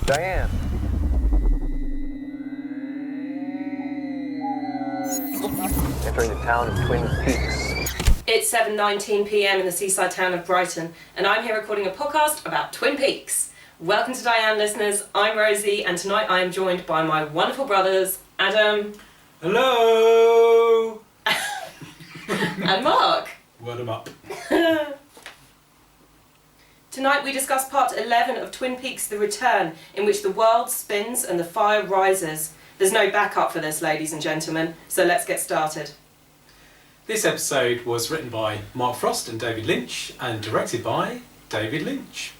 Diane. Entering the town of Twin Peaks. It's 7:19 p.m. in the seaside town of Brighton, and I'm here recording a podcast about Twin Peaks. Welcome to Diane, listeners. I'm Rosie, and tonight I am joined by my wonderful brothers, Adam. Hello! And Mark. Word 'em up. Tonight we discuss part 11 of Twin Peaks The Return, in which the world spins and the fire rises. There's no backup for this, ladies and gentlemen, so let's get started. This episode was written by Mark Frost and David Lynch and directed by David Lynch.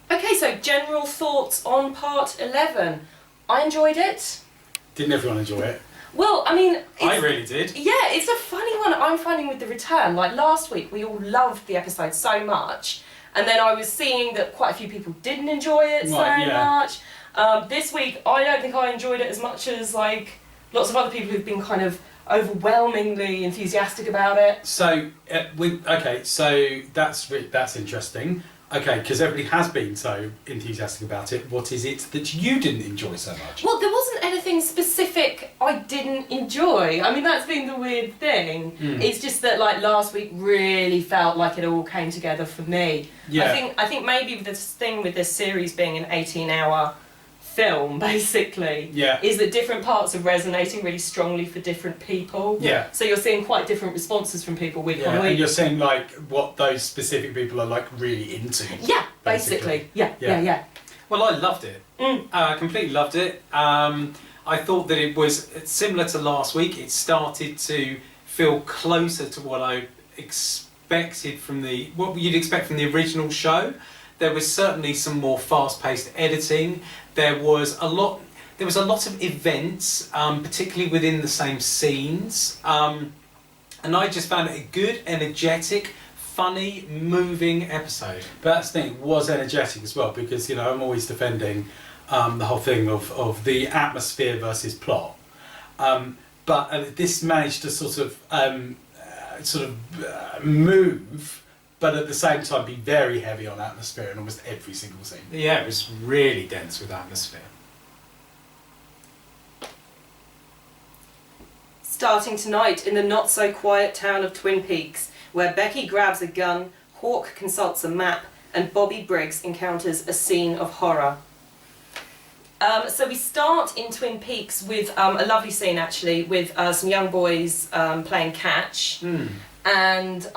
Okay, so general thoughts on part 11. I enjoyed it. Didn't everyone enjoy it? Well, I mean... I really did. Yeah, it's a funny one I'm finding with The Return. Like last week, we all loved the episode so much, and then I was seeing that quite a few people didn't enjoy it much. This week, I don't think I enjoyed it as much as like lots of other people who've been kind of overwhelmingly enthusiastic about it. So, so that's interesting. Okay, because everybody has been so enthusiastic about it. What is it that you didn't enjoy so much? Well, there wasn't anything specific I didn't enjoy. I mean, that's been the weird thing. It's just that like last week really felt like it all came together for me. Yeah. I think maybe this thing with this series being an 18-hour film, basically, is that different parts are resonating really strongly for different people. Yeah. So you're seeing quite different responses from people week on week. And you're saying like what those specific people are like really into. Yeah, basically. Yeah. Well, I loved it. I completely loved it. I thought that it was similar to last week. It started to feel closer to what I expected from what you'd expect from the original show. There was certainly some more fast-paced editing. There was a lot of events, particularly within the same scenes. And I just found it a good, energetic, funny, moving episode. But that's the thing, it was energetic as well, because I'm always defending the whole thing of the atmosphere versus plot. But this managed to sort of move, but at the same time be very heavy on atmosphere in almost every single scene. Yeah, it was really dense with atmosphere. Starting tonight in the not-so-quiet town of Twin Peaks, where Becky grabs a gun, Hawk consults a map, and Bobby Briggs encounters a scene of horror. So we start in Twin Peaks with a lovely scene, actually, with some young boys playing catch, and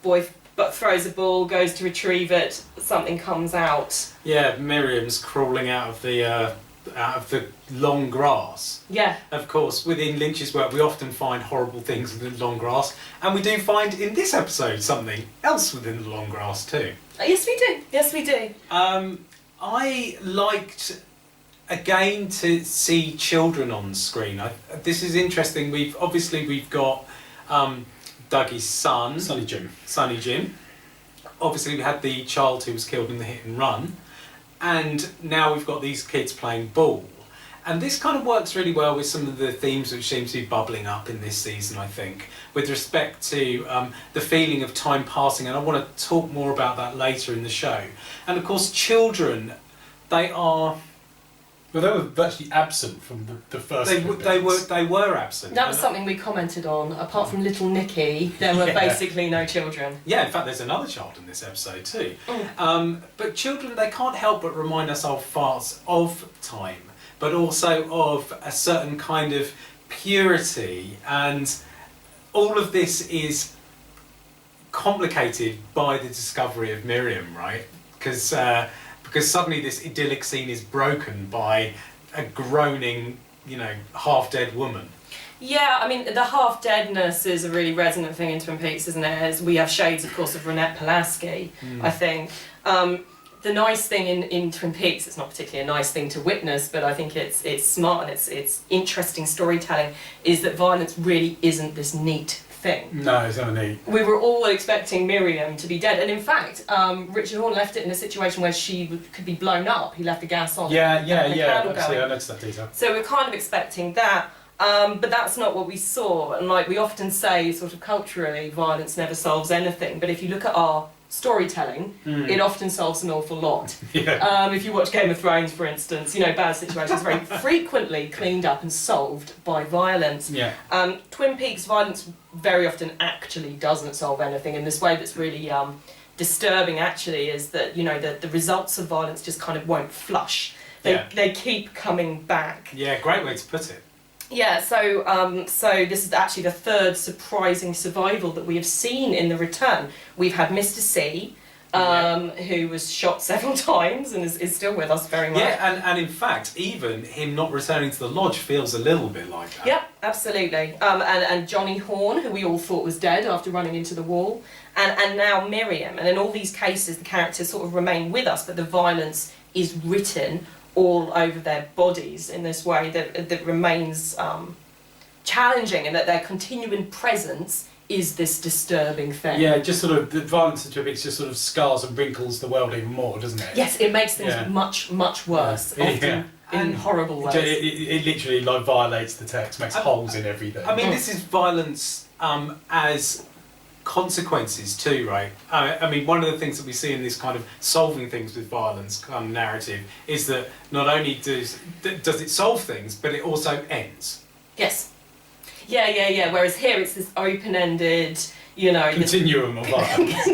boy throws a ball, goes to retrieve it, something comes out. Yeah, Miriam's crawling out of the long grass. Yeah. Of course, within Lynch's work, we often find horrible things within the long grass, and we do find in this episode something else within the long grass too. Yes, we do. I liked again to see children on screen. This is interesting. We've got Dougie's son, Sonny Jim. Obviously, we had the child who was killed in the hit and run, and now we've got these kids playing ball. And this kind of works really well with some of the themes which seem to be bubbling up in this season, I think, with respect to the feeling of time passing, and I want to talk more about that later in the show. And of course, children, they are... Well, they were virtually absent from the first. They were absent. That was something we commented on. Apart from little Nicky, there were basically no children. Yeah, in fact, there's another child in this episode too. But children, they can't help but remind us of parts of time, but also of a certain kind of purity, and all of this is complicated by the discovery of Miriam, right? Because suddenly this idyllic scene is broken by a groaning, half-dead woman. Yeah, I mean, the half-deadness is a really resonant thing in Twin Peaks, isn't it? As we have shades, of course, of Renette Pulaski, I think. The nice thing in Twin Peaks, it's not particularly a nice thing to witness, but I think it's smart and it's interesting storytelling, is that violence really isn't this neat thing. No, it's not neat. We were all expecting Miriam to be dead, and in fact, Richard Horne left it in a situation where she could be blown up. He left the gas on. Yeah. Actually, I noticed that detail. So we're kind of expecting that. But that's not what we saw, and like we often say, sort of culturally, violence never solves anything. But if you look at our storytelling, it often solves an awful lot. Yeah. If you watch Game of Thrones, for instance, you know, bad situations very frequently cleaned up and solved by violence. Yeah. Twin Peaks violence very often actually doesn't solve anything in this way that's really disturbing, actually, is that, you know, the results of violence just kind of won't flush. They keep coming back. Yeah, great way to put it. Yeah, so this is actually the third surprising survival that we have seen in The Return. We've had Mr. C, who was shot several times and is still with us very much. Yeah, and in fact, even him not returning to the lodge feels a little bit like that. Yep, absolutely. And Johnny Horn, who we all thought was dead after running into the wall, and now Miriam. And in all these cases, the characters sort of remain with us, but the violence is written all over their bodies in this way that remains challenging, and that their continuing presence is this disturbing thing. Yeah, just sort of the violence of Twin Peaks just sort of scars and wrinkles the world even more, doesn't it? Yes, it makes things much, much worse, often in horrible ways. It literally like violates the text, makes holes in everything. I mean, this is violence as consequences too, right? I mean, one of the things that we see in this kind of solving things with violence narrative is that not only does it solve things, but it also ends. Yes. Yeah. Whereas here it's this open-ended, you know, Continuum of violence.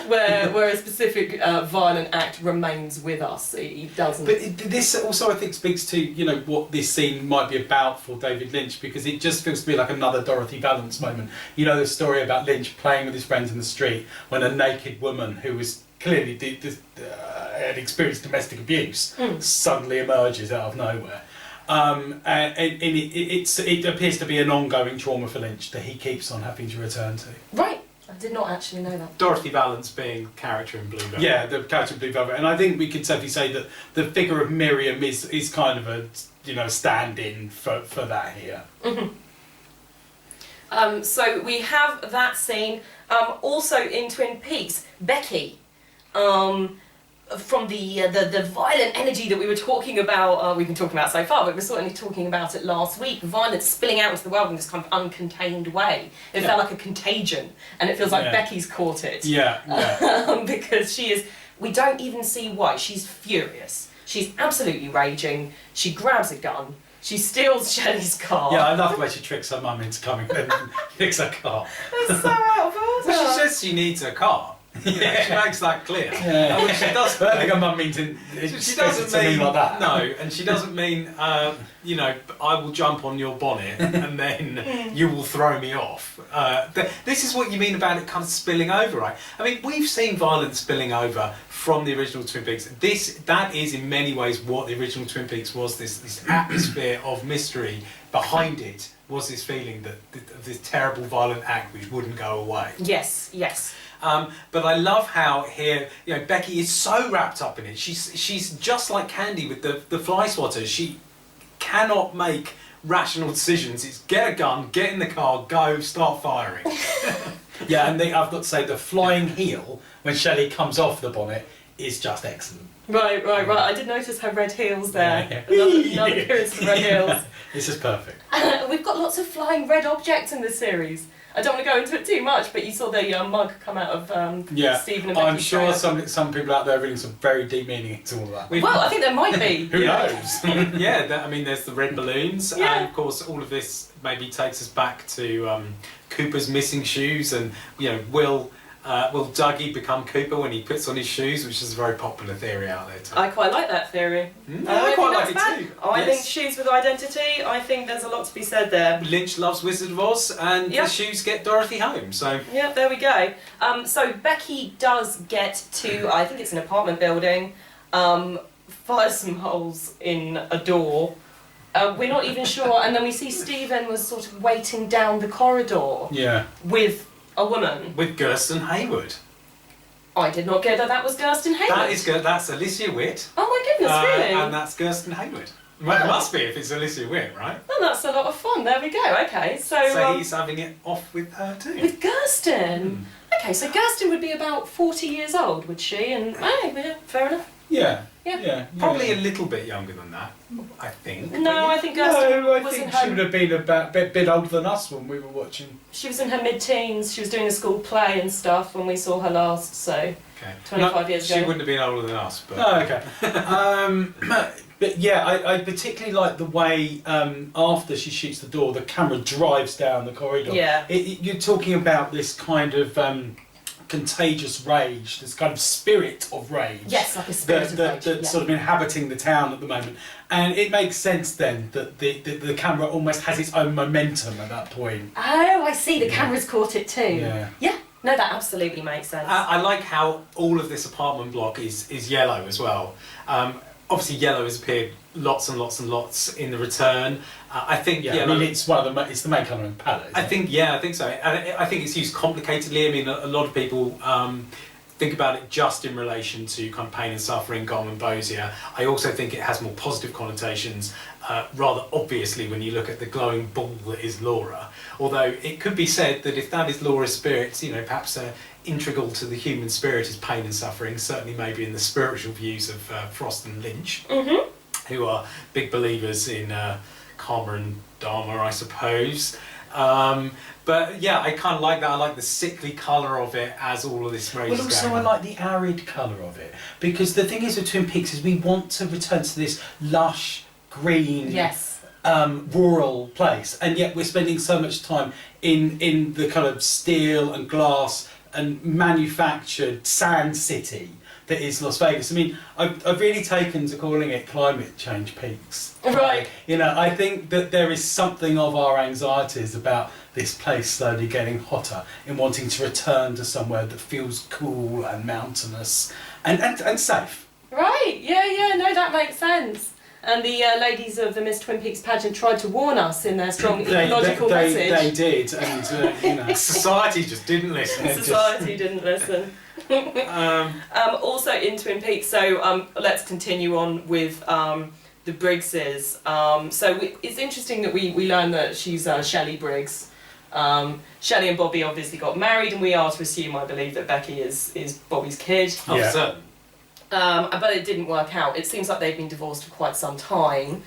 where a specific violent act remains with us. It doesn't. But this also, I think, speaks to, you know, what this scene might be about for David Lynch, because it just feels to be like another Dorothy Valance moment. You know, the story about Lynch playing with his friends in the street when a naked woman who was clearly had experienced domestic abuse suddenly emerges out of nowhere. And it appears to be an ongoing trauma for Lynch that he keeps on having to return to. Right. I did not actually know that. Dorothy Valance being character in Blue Velvet. Yeah, the character in Blue Velvet, and I think we could safely say that the figure of Miriam is kind of a, you know, stand-in for that here. So we have that scene. Also in Twin Peaks, Becky. From the violent energy that we were talking about, we've been talking about so far, but we're certainly talking about it last week, violence spilling out into the world in this kind of uncontained way. It felt like a contagion, and it feels like Becky's caught it. Because she is, we don't even see why, she's furious. She's absolutely raging, she grabs a gun, she steals Shelley's car. Yeah, I love the way she tricks her mum into coming and picks her car. It's so out of order. Well, she says she needs a car. Yeah, she makes that clear. Yeah. Which she does. I think her mum means it. She doesn't mean like that. No, and she doesn't mean you know, I will jump on your bonnet and then you will throw me off. This is what you mean about it kind of spilling over, right? I mean, we've seen violence spilling over from the original Twin Peaks. That is in many ways what the original Twin Peaks was. This atmosphere of mystery. Behind it was this feeling that this terrible violent act which wouldn't go away. Yes. But I love how here, you know, Becky is so wrapped up in it. She's just like Candy with the fly swatters. She cannot make rational decisions. It's get a gun, get in the car, go, start firing. Yeah, and I've got to say the flying heel when Shelley comes off the bonnet is just excellent. Right. I did notice her red heels there. Another appearance of red heels. This is perfect. We've got lots of flying red objects in this series. I don't want to go into it too much, but you saw the mug come out of Stephen and Becky's I'm sure trailer. some people out there are reading some very deep meaning into all of that. Well, I think there might be. Who knows? I mean, there's the red balloons, Yeah. and of course, all of this maybe takes us back to Cooper's missing shoes, and you know, will Dougie become Cooper when he puts on his shoes, which is a very popular theory out there too. I quite like that theory. I quite like think it that's too. bad. I think shoes with identity, I think there's a lot to be said there. Lynch loves Wizard of Oz, and the shoes get Dorothy home, so... Yeah, there we go. So Becky does get to, I think it's an apartment building, fires some holes in a door. We're not even sure, and then we see Stephen was sort of waiting down the corridor with a woman. With Gersten Hayward. I did not get that was Gersten Hayward. That's Alicia Witt. Oh my goodness, really? And that's Gersten Hayward. Well, it must be if it's Alicia Witt, right? Oh, that's a lot of fun. There we go. Okay, so he's having it off with her too. With Gersten. Okay, so Gersten would be about 40 years old, would she? And yeah, fair enough. Yeah. Yeah. Probably a little bit younger than that, I think. No, I think No, I was think in she would her, have been a bit older than us when we were watching. she was in her mid-teens. She was doing a school play and stuff when we saw her last, so Okay. 25 years She ago. wouldn't have been older than us, but... Oh, okay. But yeah, I particularly like the way after she shoots the door, the camera drives down the corridor. Yeah. You're talking about this kind of contagious rage, this kind of spirit of rage. Yes, like a spirit of rage. That's sort of inhabiting the town at the moment. And it makes sense then that the camera almost has its own momentum at that point. Oh, I see. The camera's caught it too. Yeah. Yeah. No, that absolutely makes sense. I like how all of this apartment block is yellow as well. Obviously, yellow has appeared lots and lots and lots in The Return. I think Yeah, yellow, I mean, it's the main colour in the palette. I think so. And I think it's used complicatedly. I mean, a lot of people think about it just in relation to kind of pain and suffering, Gollum and Bozier. I also think it has more positive connotations, rather obviously when you look at the glowing ball that is Laura. Although it could be said that if that is Laura's spirit, you know, perhaps integral to the human spirit is pain and suffering, certainly maybe in the spiritual views of Frost and Lynch, who are big believers in karma and dharma, I suppose. But yeah, I kind of like that. I like the sickly colour of it as all of this rage Well, is also going I on. like the arid colour of it, because the thing is with Twin Peaks is we want to return to this lush, green, Yes. rural place, and yet we're spending so much time in the kind of steel and glass and manufactured sand city that is Las Vegas. I mean, I've really taken to calling it climate change peaks. Right. You know, I think that there is something of our anxieties about this place slowly getting hotter in wanting to return to somewhere that feels cool and mountainous and safe. Right. Yeah. No, that makes sense. And the ladies of the Miss Twin Peaks pageant tried to warn us in their strong ecological message. They did, and you know. Society just didn't listen. Society didn't listen. Also in Twin Peaks, so let's continue on with the Briggses. It's interesting that we learn that she's Shelley Briggs. Shelley and Bobby obviously got married, and we are to assume, I believe, that Becky is Bobby's kid. Oh, Yeah. certain. But it didn't work out. It seems like they've been divorced for quite some time.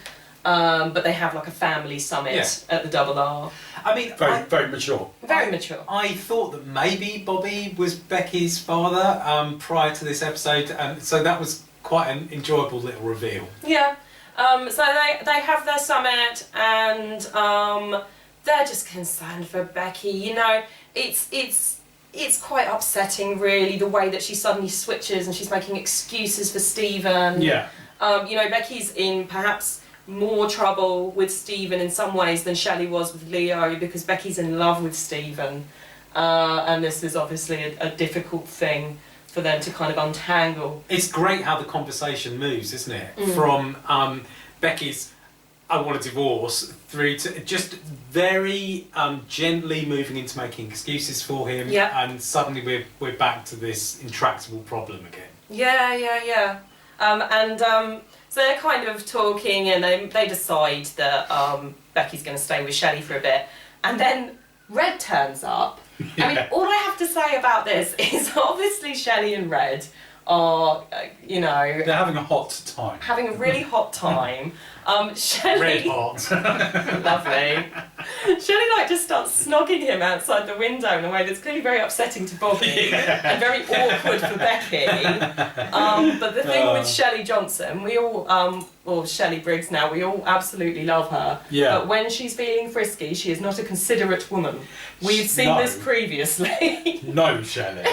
But they have like a family summit at the Double R. I mean, Very mature. Very mature. I thought that maybe Bobby was Becky's father prior to this episode, and so that was quite an enjoyable little reveal. Yeah. So they have their summit, and they're just concerned for Becky. You know, it's quite upsetting, really, the way that she suddenly switches and she's making excuses for Stephen. Yeah. You know, Becky's in perhaps more trouble with Stephen in some ways than Shelley was with Leo, because Becky's in love with Stephen. And this is obviously a difficult thing for them to kind of untangle. It's great how the conversation moves, isn't it? From Becky's "I want a divorce" through to just very gently moving into making excuses for him, and suddenly we're back to this intractable problem again. Yeah. So they're kind of talking, and they decide that Becky's going to stay with Shelley for a bit, and then Red turns up. I mean, all I have to say about this is obviously Shelley and Red are, you know, They're having a hot time. having a really hot time. Shelley, Red hot. lovely. Shelley like just starts snogging him outside the window in a way that's clearly very upsetting to Bobby and very awkward for Becky. But the thing with Shelley Johnson, we all, or Shelley Briggs now, we all absolutely love her. Yeah. But when she's feeling frisky, she is not a considerate woman. We've seen this previously. No, Shelley.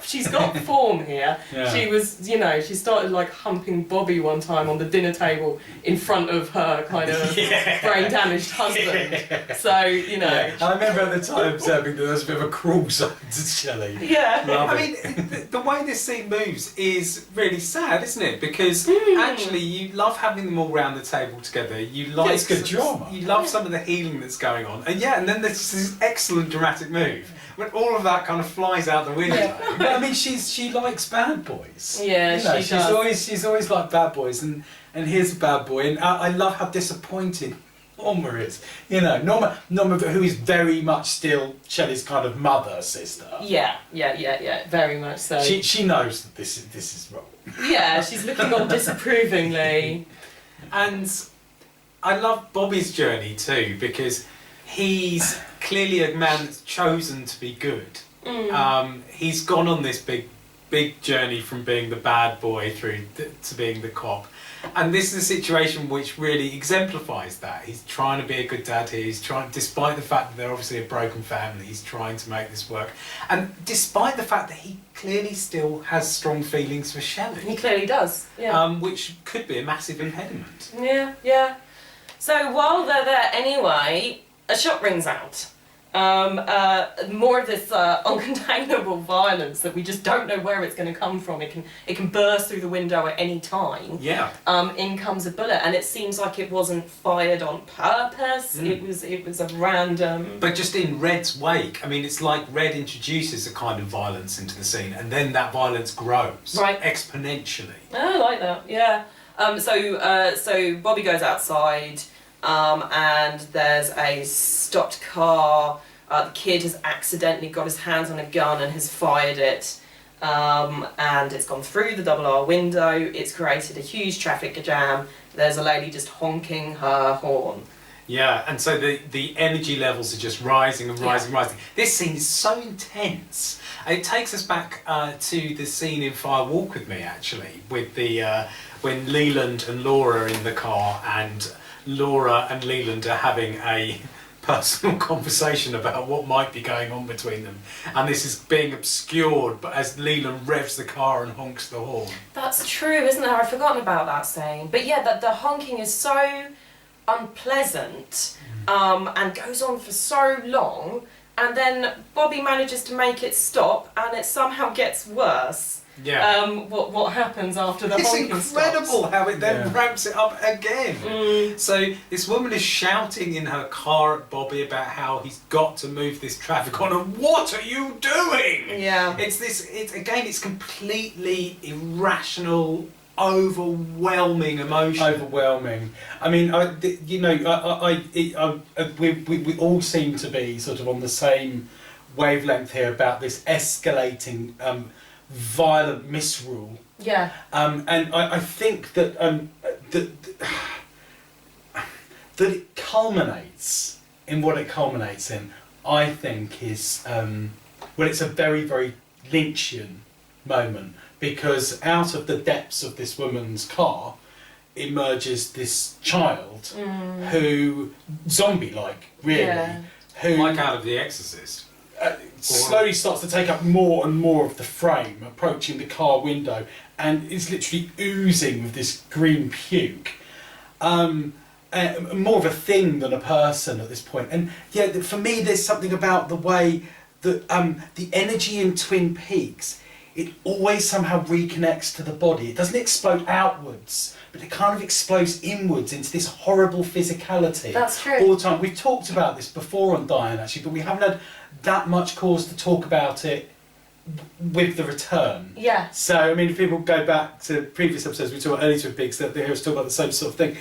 She's got form here. Yeah. She was, you know, she started like humping Bobby one time on the dinner table in front of her kind of brain damaged husband. So, you know. Yeah. I remember at the time observing that there was a bit of a cruel side to Shelley. Yeah. Love I it. mean, the way this scene moves is really sad, isn't it? Because actually, you love having them all round the table together. You like it's good drama. You love some of the healing that's going on, and then there's this excellent dramatic move when all of that kind of flies out the window. But I mean, she likes bad boys. Yeah, You know, she does. She's always liked bad boys, and here's a bad boy, and I love how disappointed Norma is. You know, Norma, who is very much still Shelley's kind of mother sister. Yeah, very much so. She knows that this is wrong. Yeah, she's looking on disapprovingly. And I love Bobby's journey too, because he's clearly a man that's chosen to be good. He's gone on this big journey from being the bad boy to being the cop. And this is a situation which really exemplifies that. He's trying to be a good dad here. He's trying, despite the fact that they're obviously a broken family, he's trying to make this work. And despite the fact that he clearly still has strong feelings for Shelley. He clearly does, yeah. Which could be a massive impediment. Yeah. So while they're there anyway, a shot rings out. More of this uncontainable violence that we just don't know where it's going to come from. It can burst through the window at any time. Yeah. In comes a bullet, and it seems like it wasn't fired on purpose. It was a random. But just in Red's wake, I mean, it's like Red introduces a kind of violence into the scene, and then that violence grows exponentially. I like that. Yeah. So Bobby goes outside. And there's a stopped car. The kid has accidentally got his hands on a gun and has fired it. And it's gone through the double R window. It's created a huge traffic jam. There's a lady just honking her horn. Yeah, and so the energy levels are just rising and rising. This scene is so intense. It takes us back to the scene in Fire Walk With Me, actually, with the when Leland and Laura are in the car, and Laura and Leland are having a personal conversation about what might be going on between them, and this is being obscured but as Leland revs the car and honks the horn. That's true, isn't there? I've forgotten about that scene. But yeah, the honking is so unpleasant and goes on for so long, and then Bobby manages to make it stop, and it somehow gets worse. Yeah. What happens after the honking stops? It's incredible how it then ramps it up again. So this woman is shouting in her car at Bobby about how he's got to move this traffic on, and what are you doing? Yeah. It's completely irrational, overwhelming emotion. Overwhelming. I mean, we all seem to be sort of on the same wavelength here about this escalating violent misrule. Yeah. And I think that that it culminates in what it culminates in. I think is it's a very, very Lynchian moment, because out of the depths of this woman's car emerges this child who, zombie-like, really, who, like out of The Exorcist. Slowly starts to take up more and more of the frame, approaching the car window, and is literally oozing with this green puke. More of a thing than a person at this point. And yeah, for me, there's something about the way that the energy in Twin Peaks, it always somehow reconnects to the body. It doesn't explode outwards, but it kind of explodes inwards into this horrible physicality. That's true. All the time. We've talked about this before on Diane, actually, but we haven't had that much cause to talk about it with The Return. Yeah. So, I mean, if people go back to previous episodes, we talked about early Twin Peaks, that they hear us talk about the same sort of thing.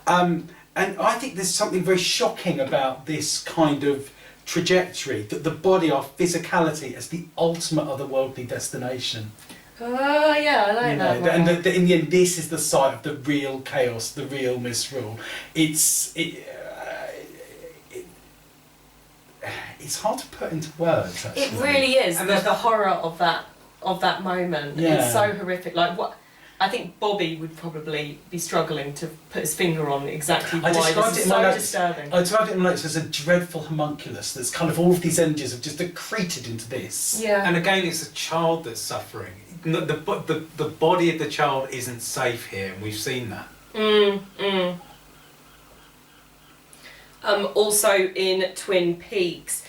And I think there's something very shocking about this kind of trajectory, that the body, our physicality, as the ultimate otherworldly destination. Oh yeah, I like that. And in the end, this is the site of the real chaos, the real misrule. It's hard to put into words, actually. It really is. And the horror of that moment. Yeah. It's so horrific. Like what? I think Bobby would probably be struggling to put his finger on exactly why this is so disturbing. I described it in my notes as a dreadful homunculus that's kind of all of these energies have just accreted into this. Yeah. And again, it's a child that's suffering. The body of the child isn't safe here, and we've seen that. Also in Twin Peaks,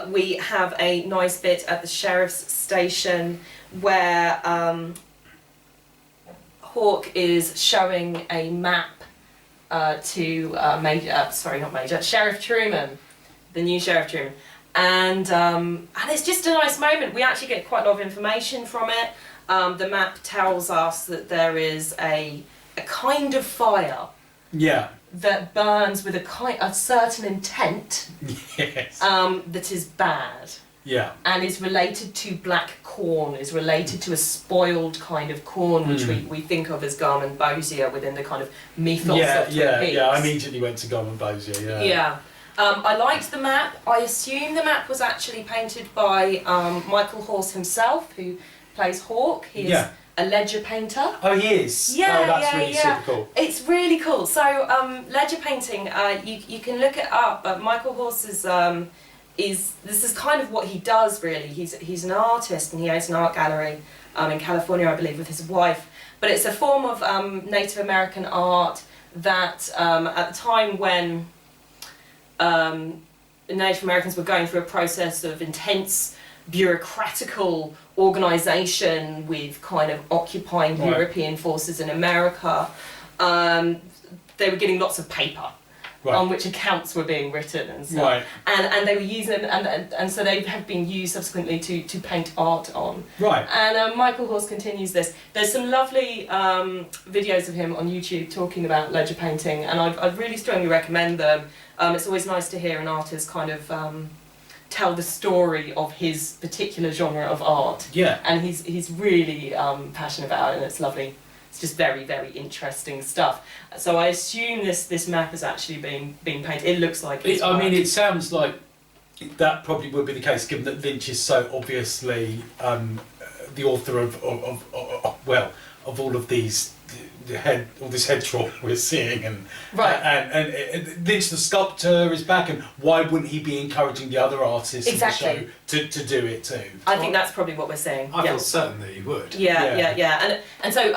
we have a nice bit at the sheriff's station where Hawk is showing a map to Sheriff Truman, the new Sheriff Truman, and it's just a nice moment. We actually get quite a lot of information from it. The map tells us that there is a kind of fire. Yeah. that burns with a certain intent Yes. that is bad. Yeah. And is related to black corn, is related to a spoiled kind of corn, which we think of as Garmonbozia within the kind of mythos of Twin Peaks. I immediately went to Garmonbozia, yeah. Yeah. I liked the map. I assume the map was actually painted by Michael Horse himself, who plays Hawk. He is a ledger painter. Oh, he is? Yeah, oh, that's really super cool. It's really cool. So, ledger painting, you can look it up, but Michael Horse this is kind of what he does, really. He's an artist, and he owns an art gallery in California, I believe, with his wife. But it's a form of Native American art that at the time when Native Americans were going through a process of intense bureaucratical organisation with kind of occupying European forces in America, they were getting lots of paper. On which accounts were being written and stuff. And they were using them, and so they have been used subsequently to paint art on. And Michael Horse continues this. There's some lovely videos of him on YouTube talking about ledger painting, and I'd really strongly recommend them. It's always nice to hear an artist kind of tell the story of his particular genre of art. And he's really passionate about it, and it's lovely. It's just very, very interesting stuff. So I assume this map is actually being painted. It looks like it's I mean, it sounds like that probably would be the case, given that Lynch is so obviously the author of all of these all this head trauma we're seeing, and Lynch the sculptor is back, and why wouldn't he be encouraging the other artists in the show to do it too? I think that's probably what we're saying. I feel certain that he would. And so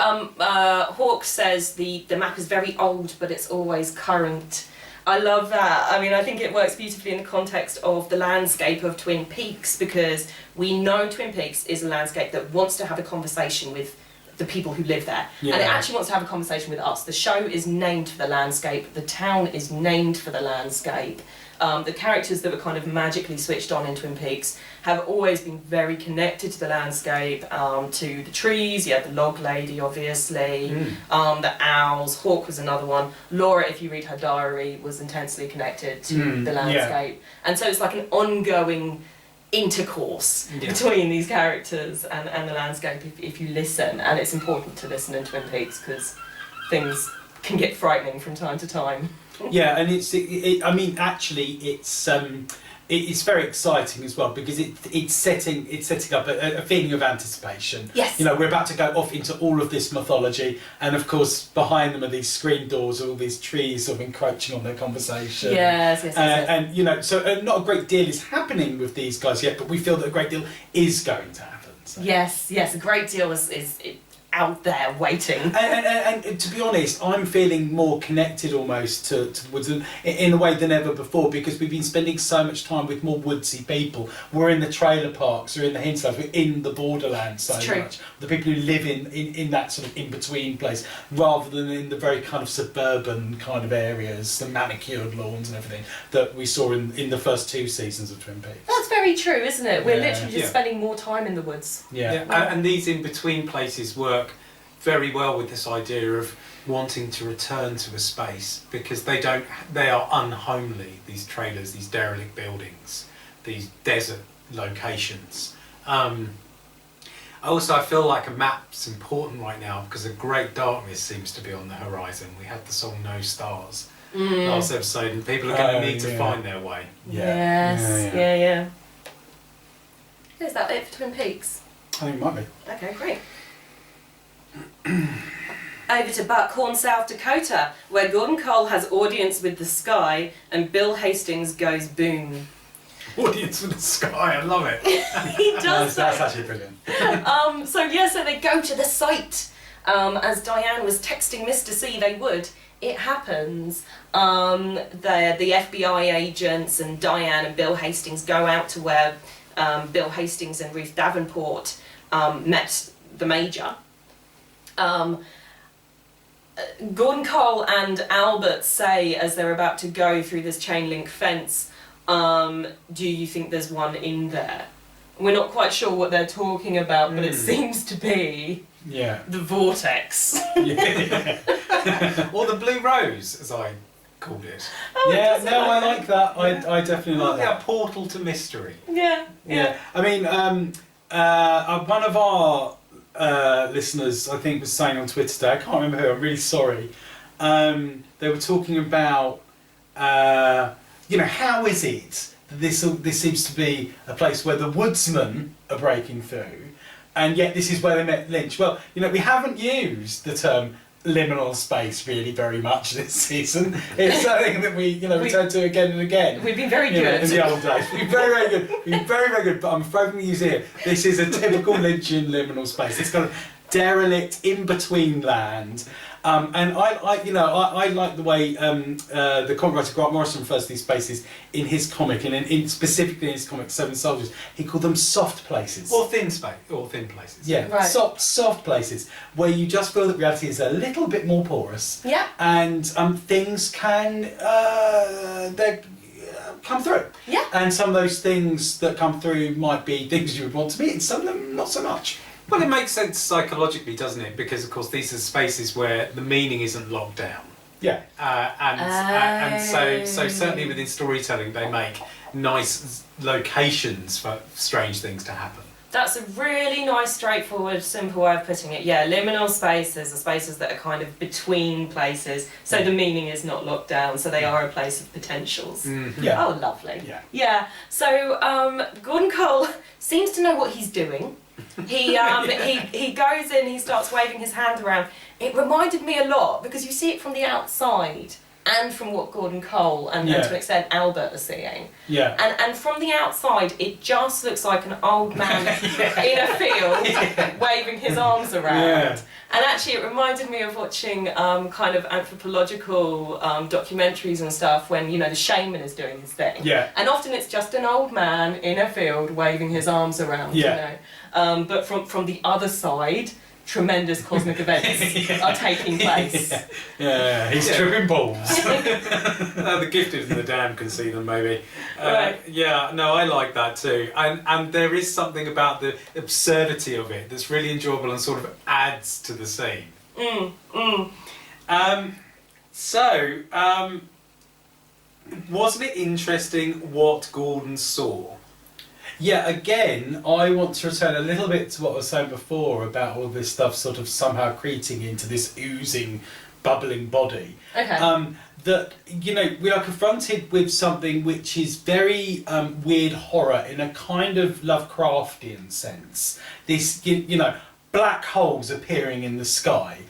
Hawke says the map is very old, but it's always current. I love that. I mean, I think it works beautifully in the context of the landscape of Twin Peaks, because we know Twin Peaks is a landscape that wants to have a conversation with the people who live there. And it actually wants to have a conversation with us. The show is named for the landscape, the town is named for the landscape. The characters that were kind of magically switched on in Twin Peaks have always been very connected to the landscape, to the trees. You had the log lady, obviously, the owls. Hawke was another one. Laura, if you read her diary, was intensely connected to the landscape. And so it's like an ongoing intercourse between these characters and the landscape if you listen, and it's important to listen in Twin Peaks because things can get frightening from time to time. And I mean, actually, it's very exciting as well, because it's setting up a feeling of anticipation. You know, we're about to go off into all of this mythology, and of course behind them are these screen doors, all these trees sort of encroaching on their conversation. And you know, so not a great deal is happening with these guys yet, but we feel that a great deal is going to happen. So. Yes, a great deal is out there waiting. And to be honest, I'm feeling more connected almost to the woods in a way than ever before, because we've been spending so much time with more woodsy people. We're in the trailer parks, we're in the hinterlands, we're in the borderlands so much. The people who live in that sort of in-between place, rather than in the very kind of suburban kind of areas, the manicured lawns and everything that we saw in the first 2 seasons of Twin Peaks. That's very true, isn't it? We're literally just spending more time in the woods. And these in-between places work very well with this idea of wanting to return to a space, because they are unhomely, these trailers, these derelict buildings, these desert locations. Also, I feel like a map's important right now because a great darkness seems to be on the horizon. We had the song No Stars last episode, and people are going to need to find their way. Is that it for Twin Peaks? I think it might be. Okay, great. Over to Buckhorn, South Dakota, where Gordon Cole has audience with the sky and Bill Hastings goes boom. Audience with the sky, I love it. He does. That's actually brilliant. So they go to the site. As Diane was texting Mr. C they would. It happens. The FBI agents and Diane and Bill Hastings go out to where Bill Hastings and Ruth Davenport met the Major. Gordon Cole and Albert say, as they're about to go through this chain link fence, do you think there's one in there? We're not quite sure what they're talking about, but it seems to be the vortex. Or the blue rose, as I called it. Yeah, no, I like that. I definitely like Yeah, that. portal to mystery. Yeah. Yeah, I mean, one of our listeners, I think, was saying on Twitter today, I can't remember who, I'm really sorry, they were talking about, how is it that this seems to be a place where the woodsmen are breaking through, and yet this is where they met Lynch. Well, we haven't used the term liminal space really very much this season. It's something that we return to again and again. We've been very good. In the old days. We've been very, very good. We've been very, very good, but I'm afraid we use it here. This is a typical Lynchian liminal space. It's kind of derelict, in between land. And I like the way the comic writer Grant Morrison refers to these spaces in his comic, and specifically in his comic Seven Soldiers. He called them soft places. Or thin space, or thin places. Yeah, right. soft places where you just feel that reality is a little bit more porous. Yeah. And things can come through. Yeah. And some of those things that come through might be things you would want to meet, and some of them not so much. Well, it makes sense psychologically, doesn't it? Because of course these are spaces where the meaning isn't locked down. Yeah. And so certainly within storytelling they make nice locations for strange things to happen. That's a really nice, straightforward, simple way of putting it. Yeah, liminal spaces are spaces that are kind of between places, so the meaning is not locked down, so they are a place of potentials. Mm-hmm. Yeah. Oh, lovely. Yeah. Yeah. So Gordon Cole seems to know what he's doing. He goes in, he starts waving his hand around. It reminded me a lot, because you see it from the outside and from what Gordon Cole and to an extent Albert are seeing. Yeah. And from the outside, it just looks like an old man in a field waving his arms around. Yeah. And actually, it reminded me of watching kind of anthropological documentaries and stuff when, the shaman is doing his thing. Yeah. And often it's just an old man in a field waving his arms around, Yeah. But from the other side, tremendous cosmic events are taking place. Yeah, he's tripping balls. The gifted and the damned can see them, maybe. Right. Yeah, no, I like that too. And there is something about the absurdity of it that's really enjoyable and sort of adds to the scene. Wasn't it interesting what Gordon saw? Yeah, again, I want to return a little bit to what I was saying before about all this stuff sort of somehow accreting into this oozing, bubbling body. Okay. That, we are confronted with something which is very weird horror in a kind of Lovecraftian sense. This, black holes appearing in the sky.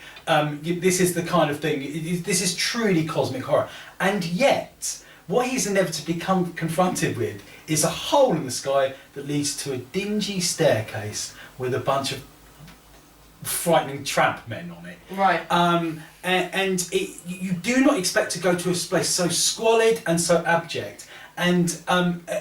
This is the kind of thing, this is truly cosmic horror. And yet, what he's inevitably confronted with is a hole in the sky that leads to a dingy staircase with a bunch of frightening tramp men on it. Right. You do not expect to go to a place so squalid and so abject. And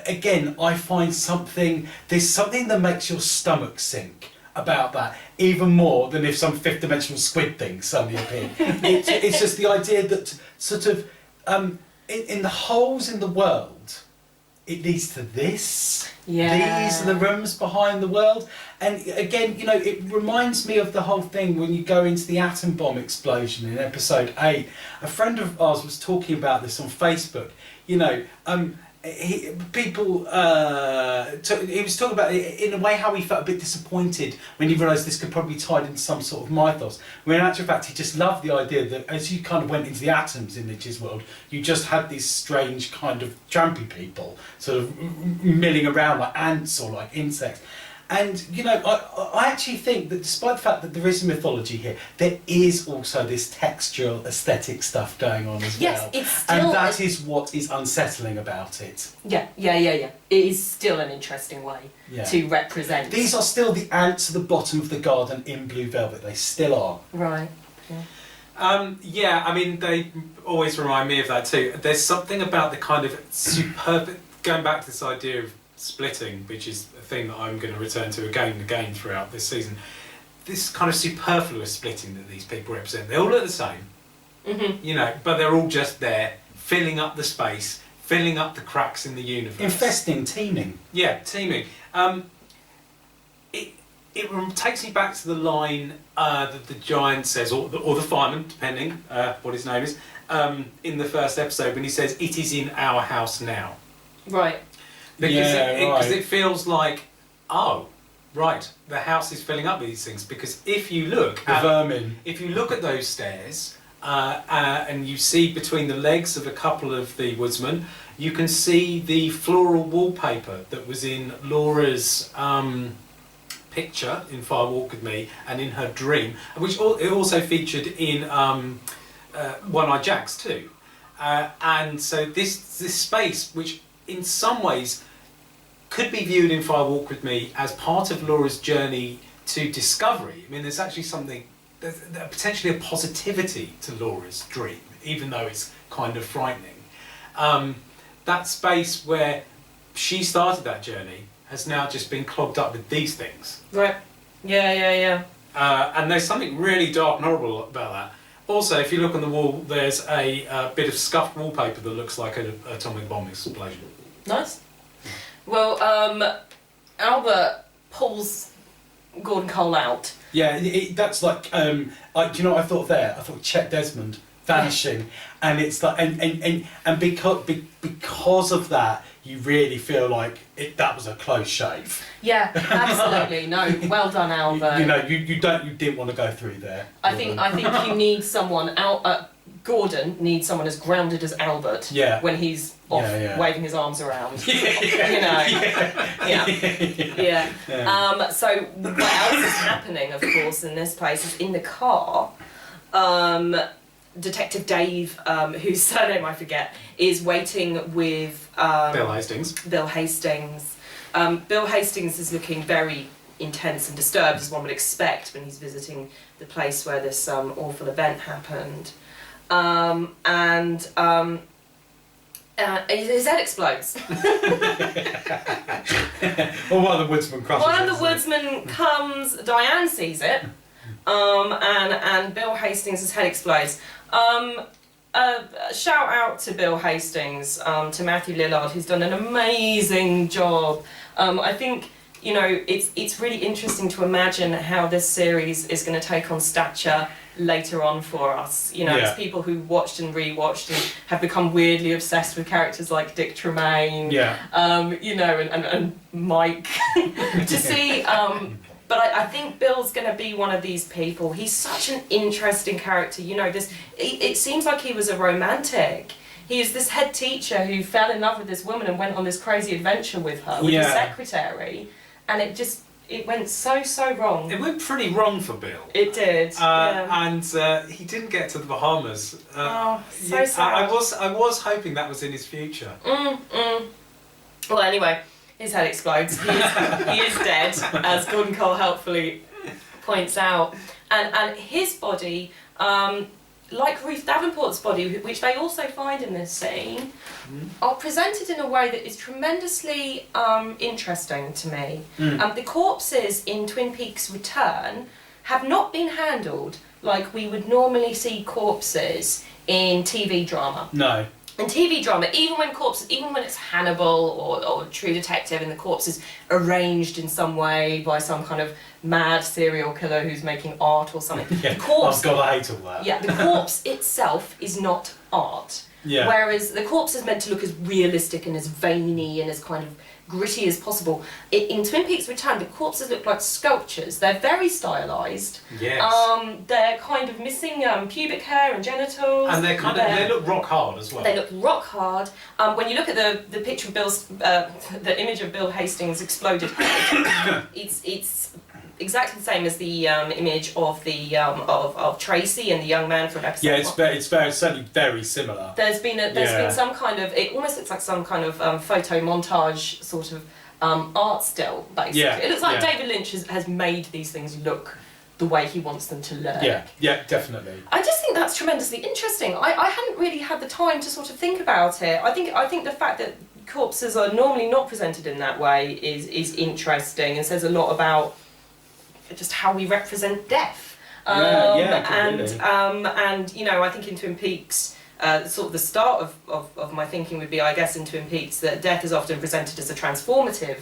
again, I find there's something that makes your stomach sink about that, even more than if some fifth dimensional squid thing suddenly appeared. It's just the idea that sort of in the holes in the world, it leads to this. Yeah. These are the rooms behind the world. And again, it reminds me of the whole thing when you go into the atom bomb explosion in episode 8. A friend of ours was talking about this on Facebook. He was talking about it in a way how he felt a bit disappointed when he realised this could probably be tied into some sort of mythos. When in actual fact he just loved the idea that as you kind of went into the atoms in Lynch's world, you just had these strange kind of trampy people sort of milling around like ants or like insects. And, I actually think that despite the fact that there is a mythology here, there is also this textural aesthetic stuff going on as well. It's still... And that is what is unsettling about it. Yeah. It is still an interesting way to represent. These are still the ants at the bottom of the garden in blue velvet. They still are. Right. Yeah. I mean, they always remind me of that too. There's something about the kind of superb... Going back to this idea of splitting, which is a thing that I'm going to return to again and again throughout this season. This kind of superfluous splitting that these people represent. They all look the same, but they're all just there, filling up the space, filling up the cracks in the universe. Infesting, teeming. Yeah, teeming. It takes me back to the line that the giant says, or the fireman, depending what his name is, in the first episode when he says, "It is in our house now." Right. Because right. it feels like, oh, right, the house is filling up with these things. Because if you look vermin. if you look at those stairs and you see between the legs of a couple of the woodsmen, you can see the floral wallpaper that was in Laura's picture in Fire Walk With Me and in her dream, which it also featured in One-Eyed Jacks too. And so this space, which in some ways could be viewed in Fire Walk With Me as part of Laura's journey to discovery. I mean, there's actually there's potentially a positivity to Laura's dream, even though it's kind of frightening. That space where she started that journey has now just been clogged up with these things. Right. Yeah. And there's something really dark and horrible about that. Also, if you look on the wall, there's a bit of scuffed wallpaper that looks like an atomic bomb explosion. Nice. Well, Albert pulls Gordon Cole out. Yeah, that's like, do you know what I thought there? I thought Chet Desmond vanishing, and it's like, and because of that, you really feel like that was a close shave. Yeah, absolutely. No, well done, Albert. You didn't want to go through there. I think you need someone out. Gordon needs someone as grounded as Albert. Yeah. When he's off waving his arms around. Yeah. So what else is happening, of course, in this place is in the car. Detective Dave, whose surname I forget, is waiting with Bill Hastings. Bill Hastings. Bill Hastings is looking very intense and disturbed, as one would expect when he's visiting the place where this awful event happened. His head explodes. Well, one of the woodsmen crushes One of the woodsmen comes, Diane sees it, and Bill Hastings' head explodes. Shout out to Bill Hastings, to Matthew Lillard, who's done an amazing job. I think, it's really interesting to imagine how this series is going to take on stature later on for us. It's people who watched and rewatched and have become weirdly obsessed with characters like Dick Tremaine, and Mike. To see, but I think Bill's going to be one of these people. He's such an interesting character. It seems like he was a romantic. He is this head teacher who fell in love with this woman and went on this crazy adventure with her, with his secretary, and it went so wrong. It went pretty wrong for Bill. It did. And he didn't get to the Bahamas. So sad. I was hoping that was in his future. Well, anyway, his head explodes. He is dead, as Gordon Cole helpfully points out. And his body, like Ruth Davenport's body, which they also find in this scene, are presented in a way that is tremendously interesting to me. The corpses in Twin Peaks Return have not been handled like we would normally see corpses in TV drama. No. In TV drama, even when it's Hannibal or True Detective and the corpse is arranged in some way by some kind of mad serial killer who's making art or something. Yeah. The corpse, I hate all that. Yeah, the corpse itself is not art. Yeah. Whereas the corpse is meant to look as realistic and as veiny and as kind of gritty as possible. In Twin Peaks Return, the corpses look like sculptures. They're very stylised. Yes. They're kind of missing pubic hair and genitals. And they look rock hard as well. They look rock hard. When you look at the picture of the image of Bill Hastings' exploded head, it's exactly the same as the image of the of Tracy and the young man from episode. Yeah, it's certainly very similar. There's been some kind of, it almost looks like some kind of photo montage sort of art still, basically. Yeah, It looks like David Lynch has made these things look the way he wants them to look. Yeah, definitely. I just think that's tremendously interesting. I hadn't really had the time to sort of think about it. I think the fact that corpses are normally not presented in that way is interesting and says a lot about just how we represent death. Completely. And I think in Twin Peaks, sort of the start of my thinking would be, I guess, in Twin Peaks, that death is often presented as a transformative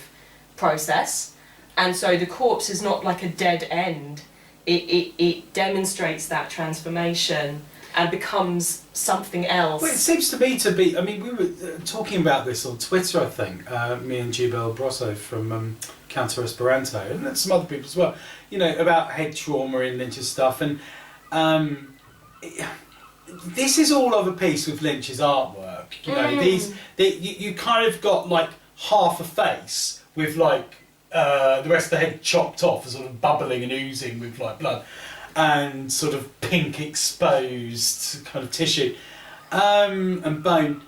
process, and so the corpse is not like a dead end. It demonstrates that transformation. and becomes something else. Well, it seems to me to be. I mean, we were talking about this on Twitter, I think. Me and Jubel Brosso from Counter Esperanto, and some other people as well. You know, about head trauma in Lynch's stuff, and this is all of a piece with Lynch's artwork. You know, you kind of got like half a face with like the rest of the head chopped off, sort of bubbling and oozing with like blood, and sort of pink exposed kind of tissue and bone.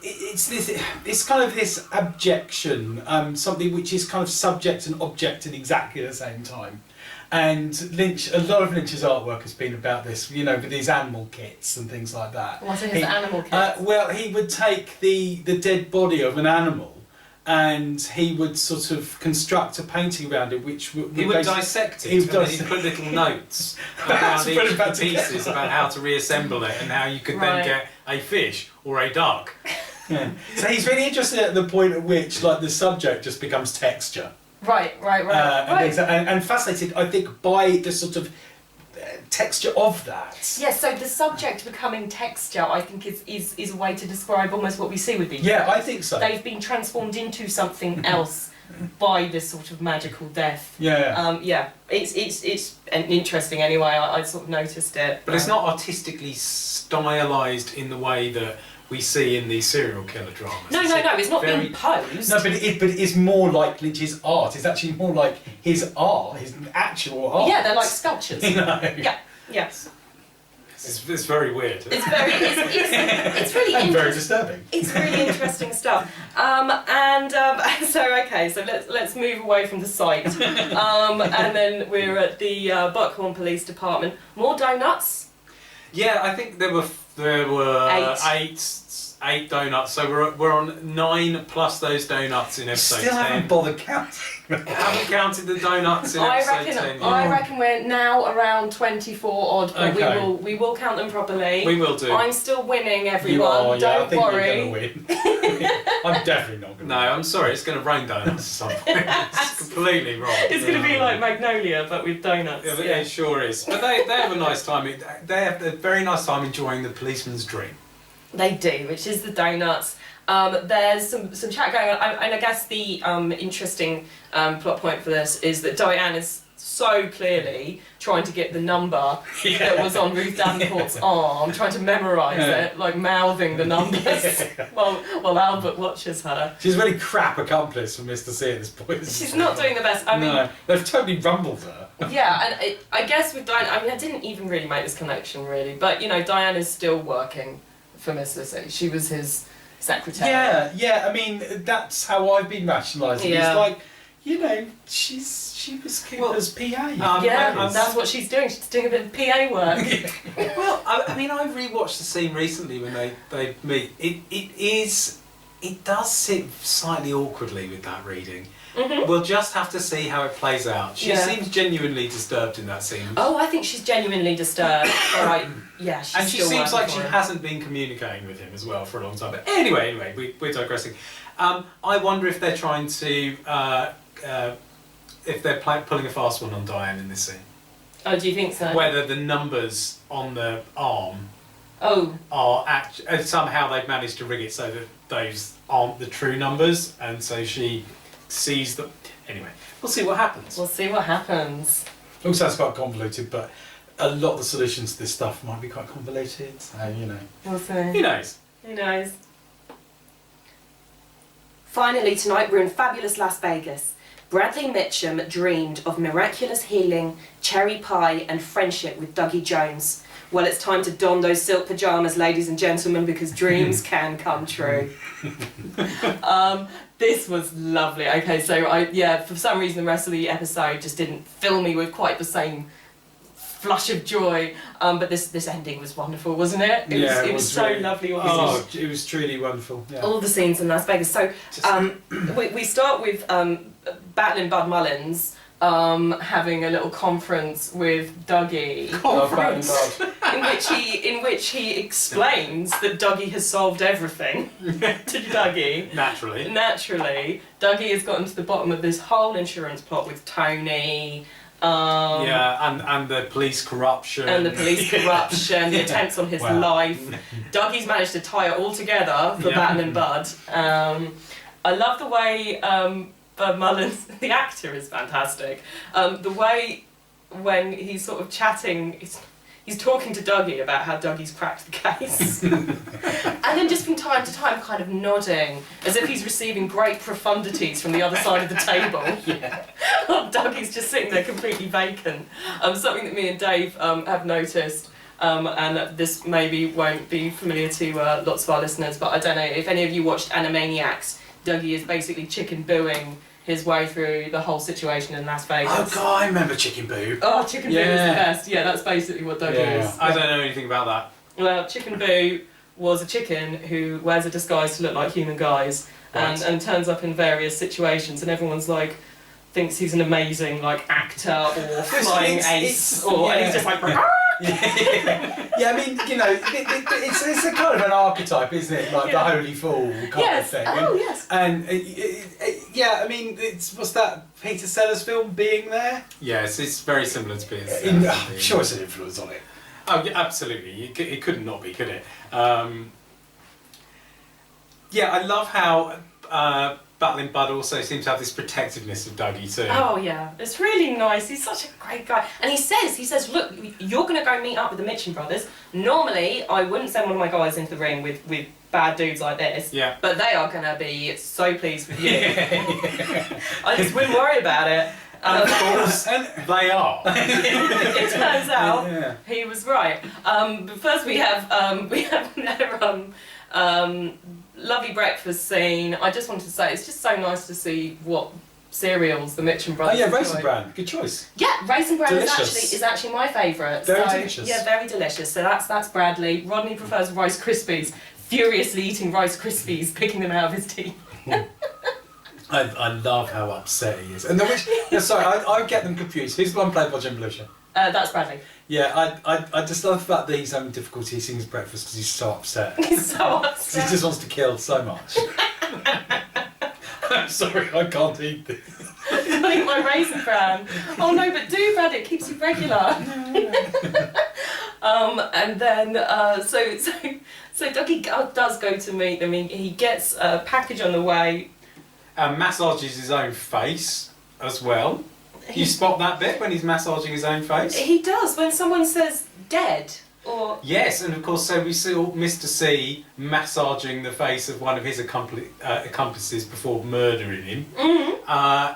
It's kind of this abjection, something which is kind of subject and object at exactly the same time. And Lynch, a lot of Lynch's artwork has been about this, you know, with these animal kits and things like that. What's his animal kit? Well, he would take the dead body of an animal, and he would sort of construct a painting around it, which would he would dissect it. He'd put little notes around each of the pieces about how to reassemble it and how you could then get a fish or a duck. Yeah. So he's really interested at the point at which, like, the subject just becomes texture. Right. And fascinated, I think, by the sort of texture of that. Yes, so the subject becoming texture, I think, is a way to describe almost what we see with these. Yeah, I think so. They've been transformed into something else by this sort of magical death. Yeah. It's interesting anyway. I sort of noticed it. But it's not artistically stylised in the way that we see in these serial killer dramas. No, it's not being posed. No, but it is more like Lynch's art. It's actually more like his art, his actual art. Yeah, they're like sculptures. You know? Yeah, yes. It's very weird. It's really and very disturbing. It's really interesting stuff. So let's move away from the site. And then we're at the Buckhorn Police Department. More donuts? Yeah, I think there were eight donuts, so we're on 9 plus those donuts in episode 10. Still haven't bothered counting. Haven't counted the donuts in episode 10. I reckon we're now around 24 odd, but Okay. we will count them properly. We will do. I'm still winning, everyone. You are, yeah, I Don't think worry. you're going to win. I'm definitely not going to No, I'm sorry, it's going to rain donuts at some point. It's completely wrong. It's going to be like Magnolia, but with donuts. Yeah, it sure is. But they have a nice time. They have a very nice time enjoying the policeman's dream. They do, which is the donuts. There's some chat going on, and I guess the interesting plot point for this is that Diane is so clearly trying to get the number that was on Ruth Davenport's arm, trying to memorise it, like mouthing the numbers while Albert watches her. She's a really crap accomplice for Mr. C at this point. She's not doing the best. I mean, no, they've totally rumbled her. Yeah, and I guess with Diane, I mean, I didn't even really make this connection really, but you know, Diane is still working for Mr. C. She was his secretary. Yeah. I mean, that's how I've been rationalising. Yeah. It's like, you know, she was Cooper's PA. That's what she's doing. She's doing a bit of PA work. Well, I mean, I rewatched the scene recently when they meet. It does sit slightly awkwardly with that reading. Mm-hmm. We'll just have to see how it plays out. She seems genuinely disturbed in that scene. Oh, I think she's genuinely disturbed. Alright, yeah, she's and she still seems like she him. hasn't been communicating with him as well for a long time. But anyway, we're digressing. I wonder if they're trying to, if they're pulling a fast one on Diane in this scene. Oh, do you think so? Whether the numbers on the arm are somehow they've managed to rig it so that those aren't the true numbers, and so she sees them. Anyway, we'll see what happens. We'll see what happens. All sounds quite convoluted, but a lot of the solutions to this stuff might be quite convoluted, so, you know. We'll see. Who knows? Who knows? Finally tonight we're in fabulous Las Vegas. Bradley Mitchum dreamed of miraculous healing, cherry pie and friendship with Dougie Jones. Well, it's time to don those silk pyjamas, ladies and gentlemen, because dreams can come true. This was lovely. Okay, so for some reason the rest of the episode just didn't fill me with quite the same flush of joy. But this ending was wonderful, wasn't it? It was so really lovely. It was truly wonderful. Yeah. All the scenes in Las Vegas. So we start with battling Bud Mullins. Having a little conference with Dougie, in which he explains that Dougie has solved everything to Dougie. Naturally, Dougie has gotten to the bottom of this whole insurance plot with Tony, And the police corruption. And the police corruption, the attempts on his life. Dougie's managed to tie it all together for Batman and Bud. I love the way Bud Mullins, the actor is fantastic. The way when he's sort of chatting, he's talking to Dougie about how Dougie's cracked the case. And then just from time to time kind of nodding, as if he's receiving great profundities from the other side of the table. Dougie's just sitting there completely vacant. Something that me and Dave have noticed, and this maybe won't be familiar to lots of our listeners, but I don't know if any of you watched Animaniacs. Dougie is basically chicken booing his way through the whole situation in Las Vegas. Oh God, I remember Chicken Boo. Oh, Chicken Boo is the best. Yeah, that's basically what Dougie is. I don't know anything about that. Well, Chicken Boo was a chicken who wears a disguise to look like human guys, and turns up in various situations, and everyone's like, thinks he's an amazing like actor or flying ace, and he's just like. I mean, you know, it's a kind of an archetype, isn't it? Like the holy fool kind of thing. Oh, yes. And I mean, what's that Peter Sellers film, Being There? Yes, it's very similar to Peter Sellers. I'm sure it's an influence on it. Oh, yeah, absolutely. It couldn't not be, could it? I love how Battling Bud also seems to have this protectiveness of Dougie too. Oh yeah, it's really nice. He's such a great guy. And he says, look, you're going to go meet up with the Mitchum brothers. Normally, I wouldn't send one of my guys into the ring with bad dudes like this. Yeah. But they are going to be so pleased with you. I just wouldn't worry about it. Of course, they are. It turns out he was right. But first we have their lovely breakfast scene. I just wanted to say it's just so nice to see what cereals the Mitchum brothers. Oh yeah, Raisin Bran, good choice. Yeah, Raisin Bran is actually my favourite. Very delicious. Yeah, very delicious. So that's Bradley. Rodney prefers Rice Krispies. Furiously eating Rice Krispies, picking them out of his teeth. I love how upset he is. And sorry, I get them confused. Who's the one played by Jim Belushi? That's Bradley. Yeah, I just love the fact that he's having difficulty eating his breakfast because he's so upset. He's so upset. He just wants to kill so much. I'm sorry, I can't eat this. I eat my Raisin Bran. Oh no, but do, Brad, it keeps you regular. And then, so Dougie does go to meet them. He gets a package on the way. Massages his own face as well. You spot that bit when he's massaging his own face? He does, when someone says dead, or... Yes, and of course, so we see Mr. C massaging the face of one of his accomplices before murdering him. Mm-hmm.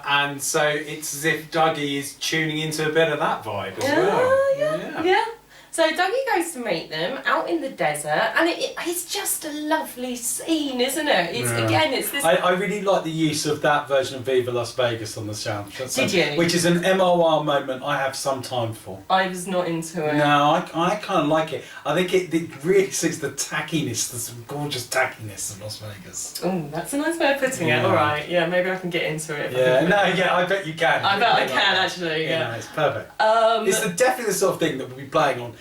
And so it's as if Dougie is tuning into a bit of that vibe as well. Yeah. So Dougie goes to meet them out in the desert, and it's just a lovely scene, isn't it? It's this. I really like the use of that version of Viva Las Vegas on the soundtrack. Did you? Which is an MOR moment I have some time for. I was not into it. No, I kind of like it. I think it really suits the tackiness, the gorgeous tackiness of Las Vegas. Oh, that's a nice way of putting it. All right, maybe I can get into it. I bet you can. I bet I can actually. Yeah, it's perfect. It's definitely the sort of thing that we'll be playing on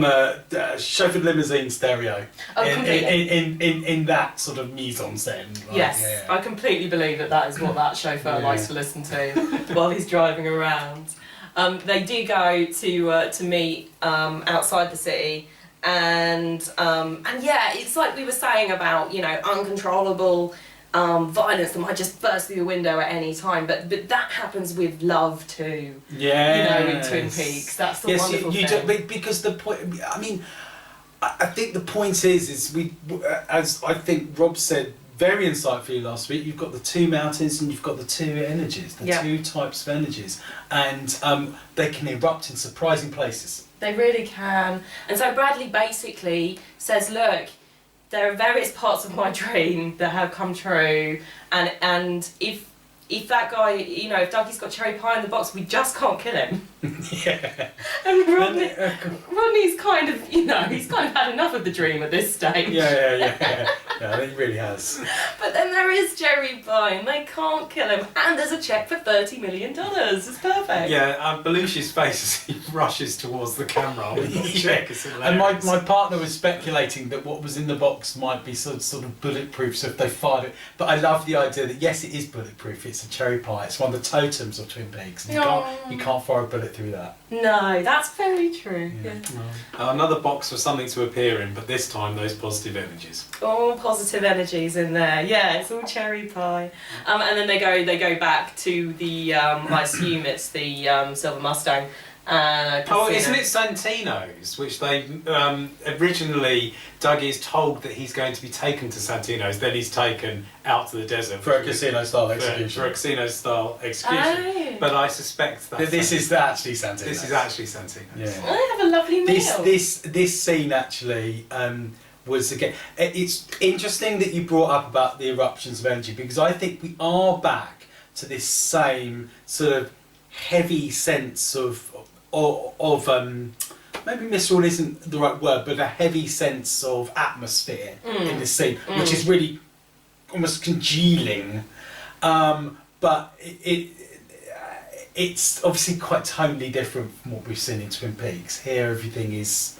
a chauffeured limousine stereo in that sort of mise-en-scène. Yes, I completely believe that is what that chauffeur likes to listen to while he's driving around. They do go to meet outside the city, and it's like we were saying about uncontrollable violence that might just burst through the window at any time, but that happens with love too. Yeah, in Twin Peaks, that's the wonderful thing. Because the point, I mean, I think the point is we, as I think Rob said very insightfully last week, you've got the two mountains and you've got the two energies, two types of energies, and they can erupt in surprising places. They really can. And so Bradley basically says, look, there are various parts of my dream that have come true, and if that guy, if Dougie's got cherry pie in the box, we just can't kill him. Yeah. And Rodney's kind of, he's kind of had enough of the dream at this stage. Yeah, he really has. But then there is cherry pie, and they can't kill him, and there's a cheque for $30 million. It's perfect. Yeah, Belushi's face rushes towards the camera. I will check. It's And hilarious. my partner was speculating that what was in the box might be sort of bulletproof, so if they fired it. But I love the idea that yes, it is bulletproof. It's a cherry pie. It's one of the totems of Twin Peaks. And you can't fire a bullet through that. No, that's very true. Yeah. Another box for something to appear in, but this time those positive energies. All positive energies in there. Yeah, it's all cherry pie. And then they go back to the I assume it's the Silver Mustang. Oh, isn't it Santino's? Which they originally, Dougie is told that he's going to be taken to Santino's, then he's taken out to the desert For a casino-style execution. For a casino-style execution. Oh. But I suspect that This is actually Santino's. This is actually Santino's. Yeah. I have a lovely meal. This scene actually was again. It's interesting that you brought up about the eruptions of energy, because I think we are back to this same sort of heavy sense of maybe visceral isn't the right word, but a heavy sense of atmosphere in this scene, which is really almost congealing. But it's obviously quite tonally different from what we've seen in Twin Peaks. Here, everything is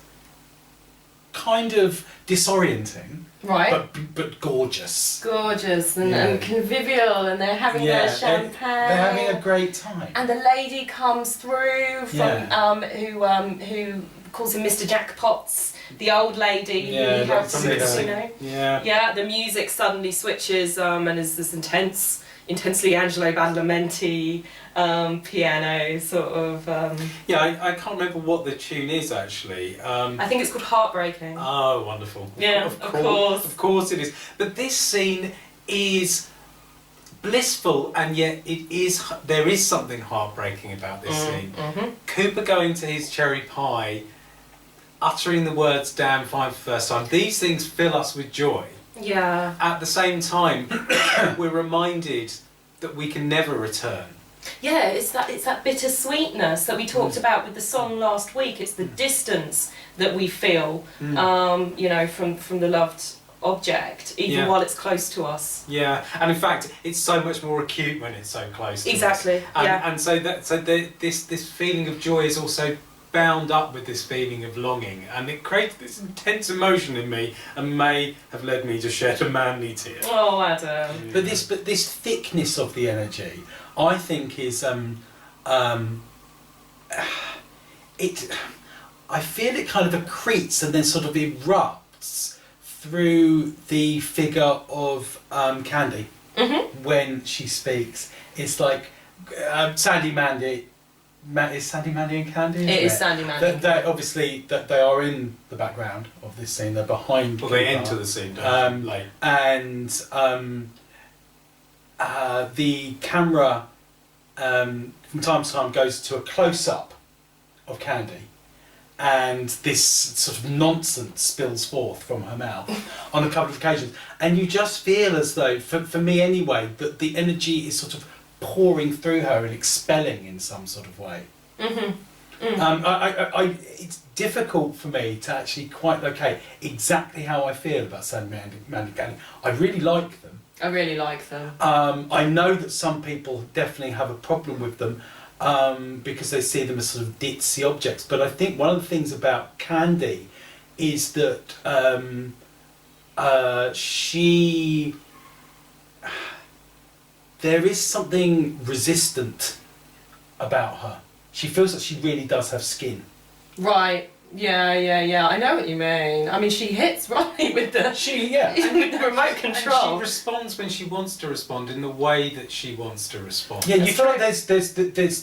kind of disorienting, right. but gorgeous. Gorgeous and convivial, and they're having their champagne. They're having a great time. And the lady comes through from who calls him Mr. Jackpots. The old lady who he helps, you know. Yeah, the music suddenly switches and is this intensely Angelo Badalamenti piano sort of. I can't remember what the tune is actually. I think it's called Heartbreaking. Oh, wonderful! Yeah, of course it is. But this scene is blissful, and yet there is something heartbreaking about this scene. Mm-hmm. Cooper going to his cherry pie, uttering the words "damn fine" for the first time. These things fill us with joy. Yeah. At the same time, we're reminded that we can never return. Yeah, it's that bittersweetness that we talked about with the song last week. It's the distance that we feel, you know, from the loved object, even while it's close to us. Yeah, and in fact, it's so much more acute when it's so close to us. And so this feeling of joy is also bound up with this feeling of longing, and it creates this intense emotion in me, and may have led me to shed a manly tear. Oh, Adam! But this thickness of the energy, I think, is I feel it kind of accretes and then sort of erupts through the figure of Candy when she speaks. It's like Sandy Mandy. Is Sandy Mandy and Candy? It is Sandy Mandy. They obviously they are in the background of this scene. They're behind. Well, they enter the scene, don't they? And the camera from time to time goes to a close up of Candy, and this sort of nonsense spills forth from her mouth on a couple of occasions, and you just feel as though, for me anyway, that the energy is sort of pouring through her and expelling in some sort of way. It's difficult for me to actually quite locate exactly how I feel about Sandy Mandy Candy. I really like them. I really like them. I know that some people definitely have a problem with them because they see them as sort of ditzy objects, but I think one of the things about Candy is that there is something resistant about her. She feels that she really does have skin. Right. Yeah. I know what you mean. I mean, she hits right with the with the remote control. And she responds when she wants to respond in the way that she wants to respond. Yeah, you feel like there's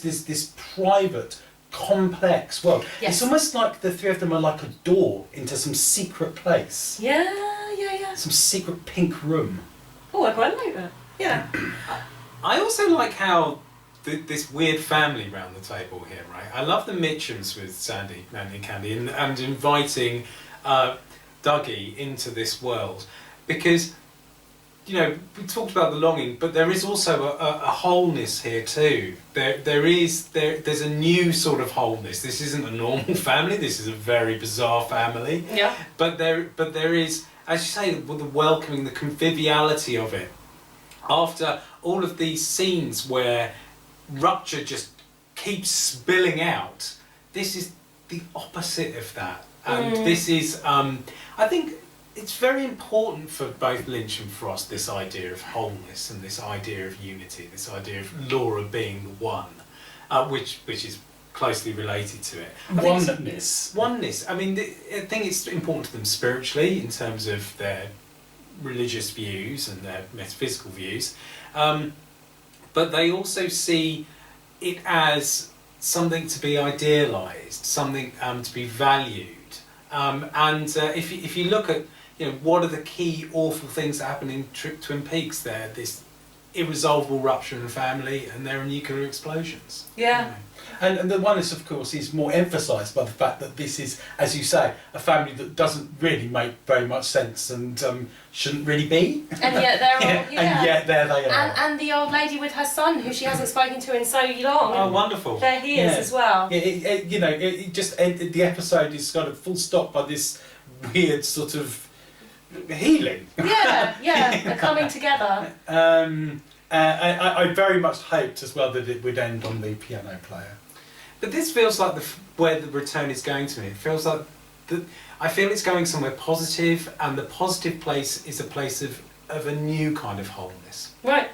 this private, complex world. Yes. It's almost like the three of them are like a door into some secret place. Yeah. Some secret pink room. Oh, I quite like that. Yeah. I also like how this weird family round the table here, right? I love the Mitchums with Sandy, Mandy and Candy, and inviting Dougie into this world, because, you know, we talked about the longing, but there is also a wholeness here too. There's a new sort of wholeness. This isn't a normal family. This is a very bizarre family. Yeah. But there is, as you say, the welcoming, the conviviality of it. After all of these scenes where rupture just keeps spilling out, this is the opposite of that. And this is, I think it's very important for both Lynch and Frost, this idea of wholeness and this idea of unity, this idea of Laura being the one, which is closely related to it. Oneness. I mean, I think it's important to them spiritually in terms of their religious views and their metaphysical views, but they also see it as something to be idealised, something to be valued. If you look at, what are the key awful things that happen in Twin Peaks? There, this irresolvable rupture in a family, and there are nuclear explosions. Yeah. And the oneness, of course, is more emphasised by the fact that this is, as you say, a family that doesn't really make very much sense and shouldn't really be. And yet they're all, And yet there they are. And the old lady with her son, who she hasn't spoken to in so long. Oh, wonderful! There he is as well. The episode is got a full stop by this weird sort of healing. Yeah, a coming together. I very much hoped as well that it would end on the piano player. But this feels like where the return is going to me. It feels like I feel it's going somewhere positive, and the positive place is a place of a new kind of wholeness. Right.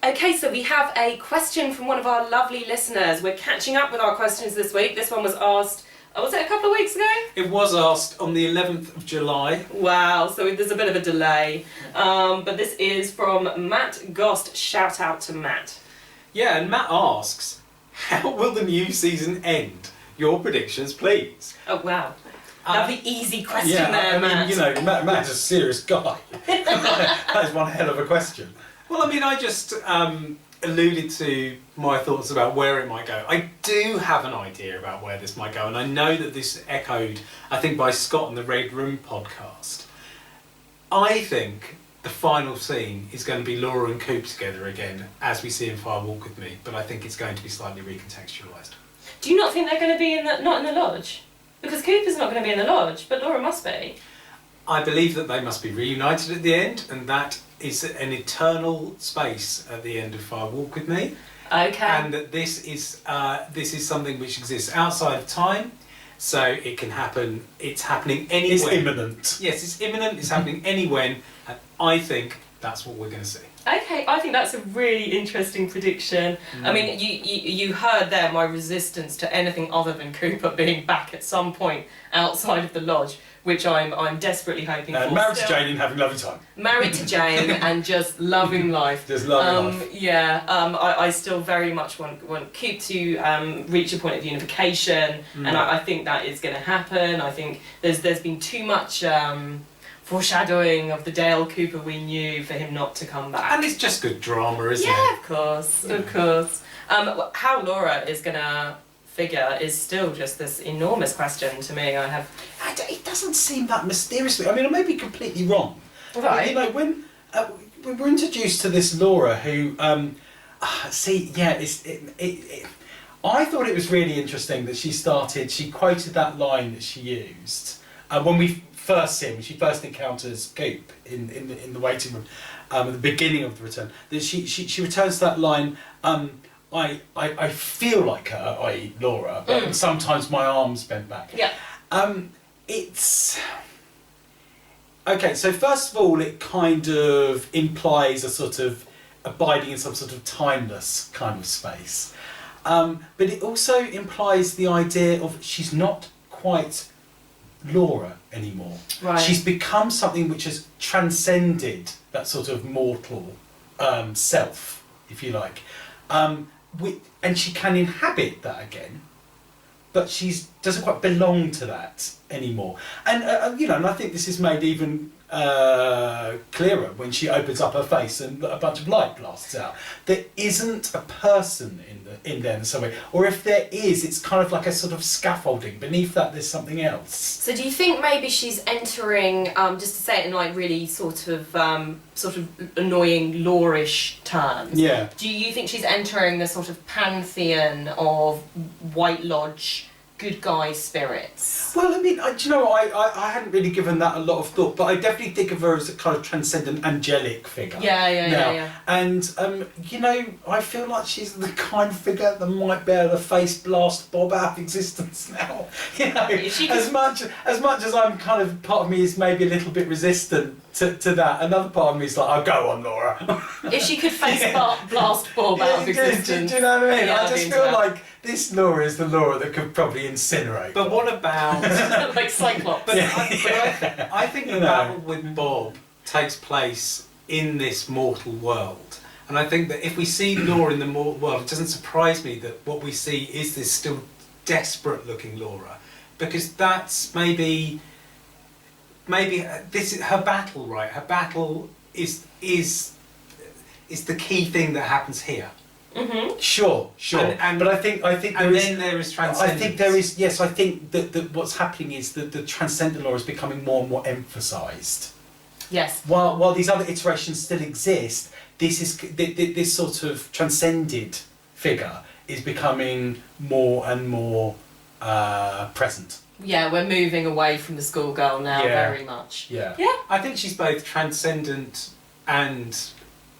Okay, so we have a question from one of our lovely listeners. We're catching up with our questions this week. This one was asked, was it a couple of weeks ago? It was asked on the 11th of July. Wow, so there's a bit of a delay. But this is from Matt Gost. Shout out to Matt. Yeah, and Matt asks, how will the new season end? Your predictions, please. Oh, wow. Lovely easy question there, Matt. Matt's a serious guy. That is one hell of a question. Well, I mean, I just alluded to my thoughts about where it might go. I do have an idea about where this might go, and I know that this echoed, I think, by Scott on the Red Room podcast. I think the final scene is going to be Laura and Coop together again, as we see in Fire Walk With Me, but I think it's going to be slightly recontextualised. Do you not think they're going to be not in the lodge? Because Cooper's not going to be in the lodge, but Laura must be. I believe that they must be reunited at the end, and that is an eternal space at the end of Fire Walk With Me. Okay. And that this is something which exists outside of time, so it can happen. It's happening anywhere. It's imminent. Yes, it's imminent. It's happening anywhen, and I think that's what we're going to see. Okay, I think that's a really interesting prediction. I mean, you heard there my resistance to anything other than Cooper being back at some point outside of the lodge, which I'm desperately hoping for. Married to Jane and having a lovely time. Married to Jane and just loving life. Just loving life. Yeah, I still very much want Coop to reach a point of unification, and I think that is going to happen. I think there's been too much foreshadowing of the Dale Cooper we knew for him not to come back. And it's just good drama, isn't it? Yeah, of course. How Laura is going to figure is still just this enormous question to me. It doesn't seem that mysteriously. I mean, I may be completely wrong. Right. When we're introduced to this Laura, who, I thought it was really interesting that she quoted that line that she used when we first see him, when she first encounters Coop in the waiting room at the beginning of the return. That she returns to that line. I feel like her, i.e. Laura, but sometimes my arms bent back. Yeah. It's... Okay, so first of all, it kind of implies a sort of abiding in some sort of timeless kind of space. But it also implies the idea of she's not quite Laura anymore. Right. She's become something which has transcended that sort of mortal self, if you like. And she can inhabit that again, but she doesn't quite belong to that anymore. And and I think this is made even clearer when she opens up her face and a bunch of light blasts out. There isn't a person in there in some way, or if there is, it's kind of like a sort of scaffolding. Beneath that, there's something else. So do you think maybe she's entering, just to say it in like really sort of annoying Laurish terms? Yeah. Do you think she's entering the sort of pantheon of White Lodge good guy spirits. Well, I mean, do you know what? I hadn't really given that a lot of thought, but I definitely think of her as a kind of transcendent, angelic figure. Yeah. And, you know, I feel like she's the kind of figure that might be able to face blast Bob out of existence now. You know, as much as I'm kind of, part of me is maybe a little bit resistant to that, another part of me is like, oh, go on, Laura. If she could face blast Bob out of existence. Do you know what I mean? Yeah, I just feel like this Laura is the Laura that could probably incinerate. But what about... like Cyclops. I think the battle with Bob takes place in this mortal world. And I think that if we see Laura in the mortal world, it doesn't surprise me that what we see is this still desperate looking Laura. Because that's maybe this is her battle, right? Her battle is the key thing that happens here. Mm-hmm. Sure. But I think there is transcendence. I think there is. Yes, I think that what's happening is that the transcendent law is becoming more and more emphasised. Yes. While these other iterations still exist, this sort of transcended figure is becoming more and more present. Yeah, we're moving away from the schoolgirl now, very much. Yeah. I think she's both transcendent and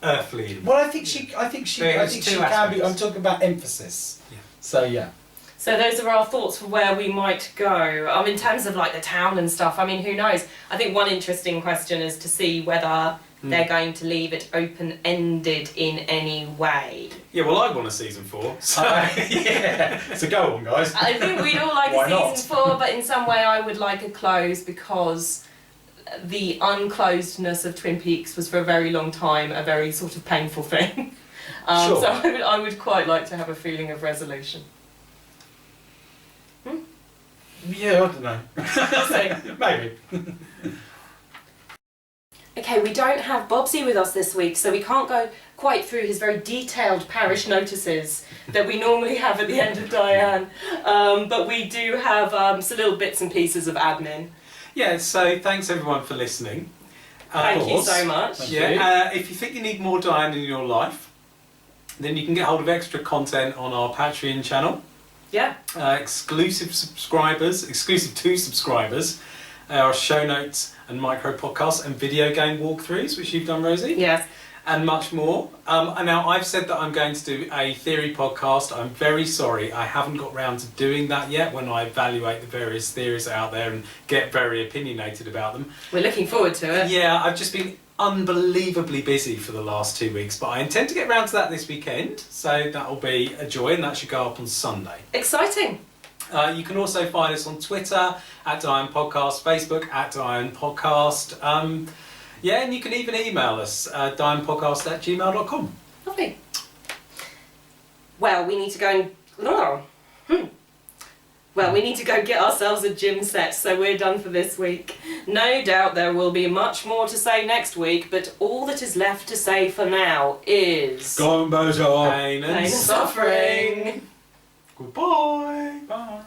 earthly. Well, I think she can be. I'm talking about emphasis. Yeah. So yeah. So those are our thoughts for where we might go. In terms of like the town and stuff, I mean, who knows? I think one interesting question is to see whether they're going to leave it open-ended in any way. Yeah, well, I want a season 4. So yeah. So go on, guys. I think we'd all like a season 4, but in some way I would like a close because the unclosedness of Twin Peaks was for a very long time a very sort of painful thing. Sure. So I would quite like to have a feeling of resolution. Yeah, I don't know. Maybe. Okay, we don't have Bobsy with us this week, so we can't go quite through his very detailed parish notices that we normally have at the end of Diane, but we do have some little bits and pieces of admin. Yeah, so thanks everyone for listening. Thank you so much. If you think you need more Diane in your life, then you can get hold of extra content on our Patreon channel. Yeah. Exclusive to subscribers, our show notes and micro podcasts and video game walkthroughs, which you've done, Rosie. Yes. And much more. And now I've said that I'm going to do a theory podcast. I'm very sorry, I haven't got round to doing that yet when I evaluate the various theories out there and get very opinionated about them. We're looking forward to it. Yeah, I've just been unbelievably busy for the last 2 weeks, but I intend to get round to that this weekend, so that'll be a joy, and that should go up on Sunday. Exciting. You can also find us on Twitter at Diane Podcast, Facebook at Diane Podcast. And you can even email us dianepodcast@gmail.com. Lovely. Well, we need to go and... Well, we need to go get ourselves a gym set, so we're done for this week. No doubt there will be much more to say next week, but all that is left to say for now is... Go on, Bozo. Pain and suffering. Goodbye. Bye.